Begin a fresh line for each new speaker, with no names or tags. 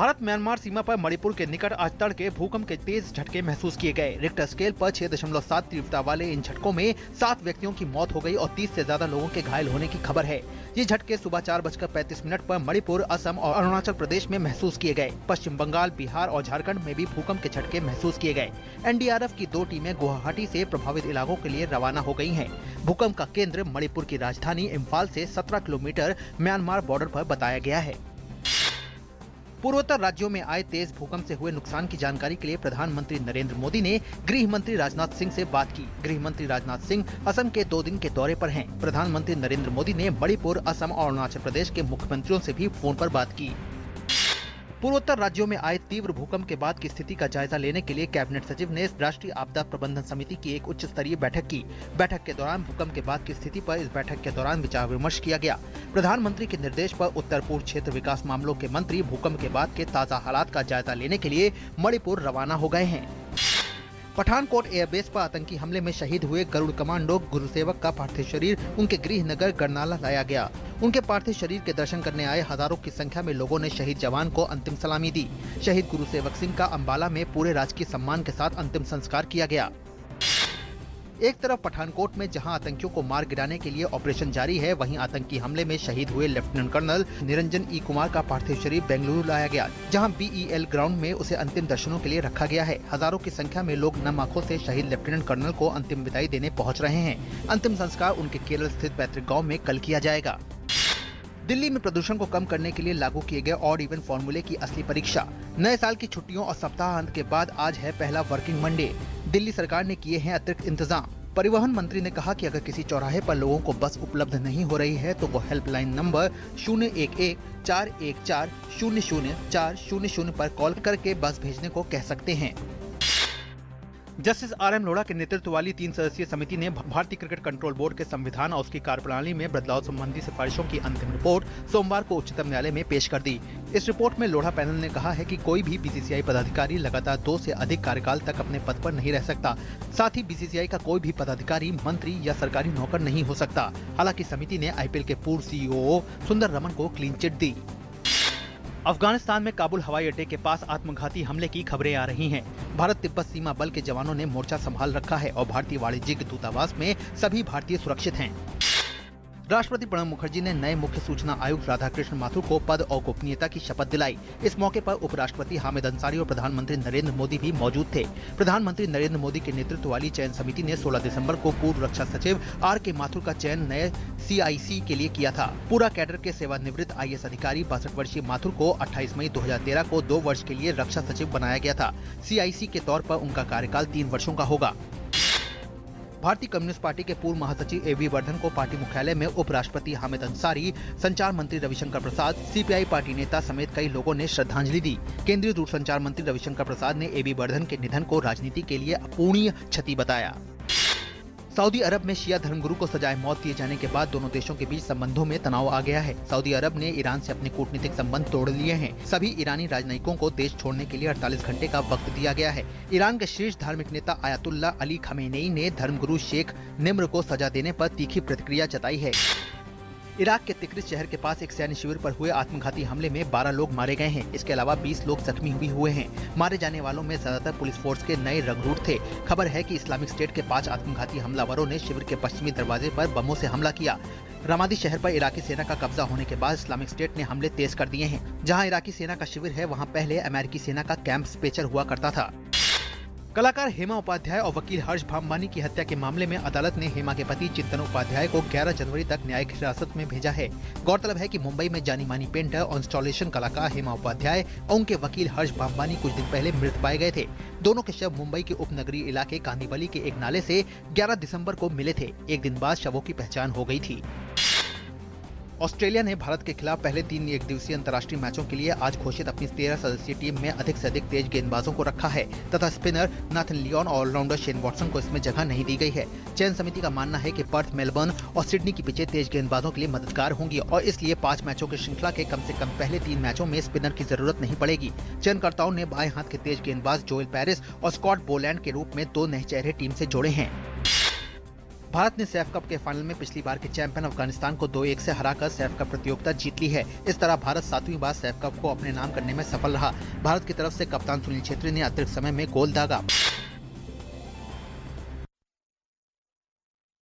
Bharat Myanmar सीमा पर मणिपुर के निकट आज तड़के भूकंप के तेज झटके महसूस किए गए। रिक्टर स्केल पर 6.7 तीव्रता वाले इन झटकों में 7 व्यक्तियों की मौत हो गई और 30 से ज्यादा लोगों के घायल होने की खबर है। ये झटके सुबह 4:35 पर मणिपुर, असम और अरुणाचल प्रदेश में महसूस किए गए। पश्चिम बंगाल, बिहार और झारखंड में भी भूकंप के झटके महसूस किए गए। एनडीआरएफ की 2 टीमें गुवाहाटी से प्रभावित इलाकों के लिए रवाना हो गई हैं। भूकंप का केंद्र मणिपुर की राजधानी इम्फाल से 17 किलोमीटर म्यांमार बॉर्डर पर बताया गया है। पूर्वोत्तर राज्यों में आए तेज भूकंप से हुए नुकसान की जानकारी के लिए प्रधानमंत्री नरेंद्र मोदी ने गृह मंत्री राजनाथ सिंह से बात की। गृह मंत्री राजनाथ सिंह असम के 2 दिन के दौरे पर हैं। प्रधानमंत्री नरेंद्र मोदी ने मणिपुर, असम और अरुणाचल प्रदेश के मुख्यमंत्रियों से भी फोन पर बात की। पूर्वोत्तर राज्यों में आए तीव्र भूकंप के बाद की स्थिति का जायजा लेने के लिए कैबिनेट सचिव ने राष्ट्रीय आपदा प्रबंधन समिति की एक उच्च स्तरीय बैठक की। बैठक के दौरान भूकंप के बाद की स्थिति पर इस बैठक के दौरान विचार विमर्श किया गया। प्रधानमंत्री के निर्देश पर उत्तर पूर्व क्षेत्र विकास मामलों के मंत्री भूकंप के बाद के ताज़ा हालात का जायजा लेने के लिए मणिपुर रवाना हो गए हैं। पठानकोट एयरबेस पर आतंकी हमले में शहीद हुए गरुड़ कमांडो गुरुसेवक का पार्थिव शरीर उनके गृह नगर गरनाला लाया गया। उनके पार्थिव शरीर के दर्शन करने आए हजारों की संख्या में लोगों ने शहीद जवान को अंतिम सलामी दी। शहीद गुरुसेवक सिंह का अंबाला में पूरे राजकीय सम्मान के साथ अंतिम संस्कार किया गया। एक तरफ पठानकोट में जहां आतंकियों को मार गिराने के लिए ऑपरेशन जारी है, वहीं आतंकी हमले में शहीद हुए लेफ्टिनेंट कर्नल निरंजन ई कुमार का पार्थिव शरीर बेंगलुरु लाया गया, जहां बीईएल ग्राउंड में उसे अंतिम दर्शनों के लिए रखा गया है। हजारों की संख्या में लोग नम आंखों से शहीद लेफ्टिनेंट कर्नल को अंतिम विदाई देने पहुंच रहे हैं। अंतिम संस्कार उनके केरल स्थित पैतृक गाँव में कल किया जाएगा। दिल्ली में प्रदूषण को कम करने के लिए लागू किए गए ऑड इवन फॉर्मूले की असली परीक्षा। नए साल की छुट्टियों और सप्ताह अंत के बाद आज है पहला वर्किंग मंडे। दिल्ली सरकार ने किए हैं अतिरिक्त इंतजाम। परिवहन मंत्री ने कहा कि अगर किसी चौराहे पर लोगों को बस उपलब्ध नहीं हो रही है तो वो हेल्पलाइन नंबर 011-414-00-400 पर कॉल करके बस भेजने को कह सकते हैं। जस्टिस RM लोढ़ा के नेतृत्व वाली 3 सदस्यीय समिति ने भारतीय क्रिकेट कंट्रोल बोर्ड के संविधान और उसकी कार्यप्रणाली में बदलाव संबंधी सिफारिशों की अंतिम रिपोर्ट सोमवार को उच्चतम न्यायालय में पेश कर दी। इस रिपोर्ट में लोढ़ा पैनल ने कहा है कि कोई भी बीसीसीआई पदाधिकारी लगातार 2 से अधिक कार्यकाल तक अपने पद पर नहीं रह सकता। साथ ही बीसीसीआई का कोई भी पदाधिकारी मंत्री या सरकारी नौकर नहीं हो सकता। हालांकि समिति ने IPL के पूर्व CEO सुंदर रमन को क्लीन चिट दी। अफगानिस्तान में काबुल हवाई अड्डे के पास आत्मघाती हमले की खबरें आ रही हैं। भारत तिब्बत सीमा बल के जवानों ने मोर्चा संभाल रखा है और भारतीय वाणिज्यिक दूतावास में सभी भारतीय सुरक्षित हैं। राष्ट्रपति प्रणब मुखर्जी ने नए मुख्य सूचना आयुक्त राधाकृष्ण माथुर को पद और गोपनीयता की शपथ दिलाई। इस मौके पर उपराष्ट्रपति हामिद अंसारी और प्रधानमंत्री नरेंद्र मोदी भी मौजूद थे। प्रधानमंत्री नरेंद्र मोदी के नेतृत्व वाली चयन समिति ने 16 दिसंबर को पूर्व रक्षा सचिव RK माथुर का चयन नए CIC के लिए किया था। पूरा कैडर के सेवानिवृत्त IAS अधिकारी 62 वर्षीय माथुर को 28 मई 2013 को 2 वर्ष के लिए रक्षा सचिव बनाया गया था। CIC के तौर पर उनका कार्यकाल 3 वर्षों का होगा। भारतीय कम्युनिस्ट पार्टी के पूर्व महासचिव AV वर्धन को पार्टी मुख्यालय में उपराष्ट्रपति हामिद अंसारी, संचार मंत्री रविशंकर प्रसाद, CPI पार्टी नेता समेत कई लोगों ने श्रद्धांजलि दी। केंद्रीय दूरसंचार मंत्री रविशंकर प्रसाद ने AV वर्धन के निधन को राजनीति के लिए अपूरणीय क्षति बताया। सऊदी अरब में शिया धर्मगुरु को सजाए मौत दिए जाने के बाद दोनों देशों के बीच संबंधों में तनाव आ गया है। सऊदी अरब ने ईरान से अपने कूटनीतिक संबंध तोड़ लिए हैं। सभी ईरानी राजनयिकों को देश छोड़ने के लिए 48 घंटे का वक्त दिया गया है। ईरान के शीर्ष धार्मिक नेता आयतुल्ला अली खमेनेई ने धर्मगुरु शेख निम्र को सजा देने पर तीखी प्रतिक्रिया जताई है। इराक के तिक्रित शहर के पास एक सैन्य शिविर पर हुए आत्मघाती हमले में 12 लोग मारे गए हैं। इसके अलावा 20 लोग जख्मी भी हुए हैं। मारे जाने वालों में ज्यादातर पुलिस फोर्स के नए रिक्रूट थे। खबर है कि इस्लामिक स्टेट के 5 आत्मघाती हमलावरों ने शिविर के पश्चिमी दरवाजे पर बमों से हमला किया। रमादी शहर पर इराकी सेना का कब्जा होने के बाद इस्लामिक स्टेट ने हमले तेज कर दिए हैं। जहां इराकी सेना का शिविर है, वहां पहले अमेरिकी सेना का कैंप स्पेचर हुआ करता था। कलाकार हेमा उपाध्याय और वकील हर्ष भामवानी की हत्या के मामले में अदालत ने हेमा के पति चित्तन उपाध्याय को 11 जनवरी तक न्यायिक हिरासत में भेजा है। गौरतलब है कि मुंबई में जानी मानी पेंटर और इंस्टॉलेशन कलाकार हेमा उपाध्याय और उनके वकील हर्ष भामवानी कुछ दिन पहले मृत पाए गए थे। दोनों के शव मुंबई के उपनगरीय इलाके कांदीवली के एक नाले से 11 दिसंबर को मिले थे। एक दिन बाद शवों की पहचान हो गई थी। ऑस्ट्रेलिया ने भारत के खिलाफ पहले 3 एकदिवसीय अंतर्राष्ट्रीय मैचों के लिए आज घोषित अपनी 13 सदस्यीय टीम में अधिक से अधिक तेज गेंदबाजों को रखा है तथा स्पिनर नाथन लियोन और ऑलराउंडर शेन वॉटसन को इसमें जगह नहीं दी गई है। चयन समिति का मानना है कि पर्थ, मेलबर्न और सिडनी की पिचें तेज गेंदबाजों के लिए मददगार होंगी और इसलिए 5 मैचों की श्रृंखला के कम से कम पहले 3 मैचों में स्पिनर की जरूरत नहीं पड़ेगी। चयनकर्ताओं ने बाएं हाथ के तेज गेंदबाज जोएल पेरिस और स्कॉट बोलैंड के रूप में 2 नए चेहरे टीम से जोड़े हैं। भारत ने सैफ कप के फाइनल में पिछली बार के चैंपियन अफगानिस्तान को 2-1 से हराकर सैफ कप प्रतियोगिता जीत ली है। इस तरह भारत 7वीं बार सैफ कप को अपने नाम करने में सफल रहा। भारत की तरफ से कप्तान सुनील छेत्री ने अतिरिक्त समय में गोल दागा।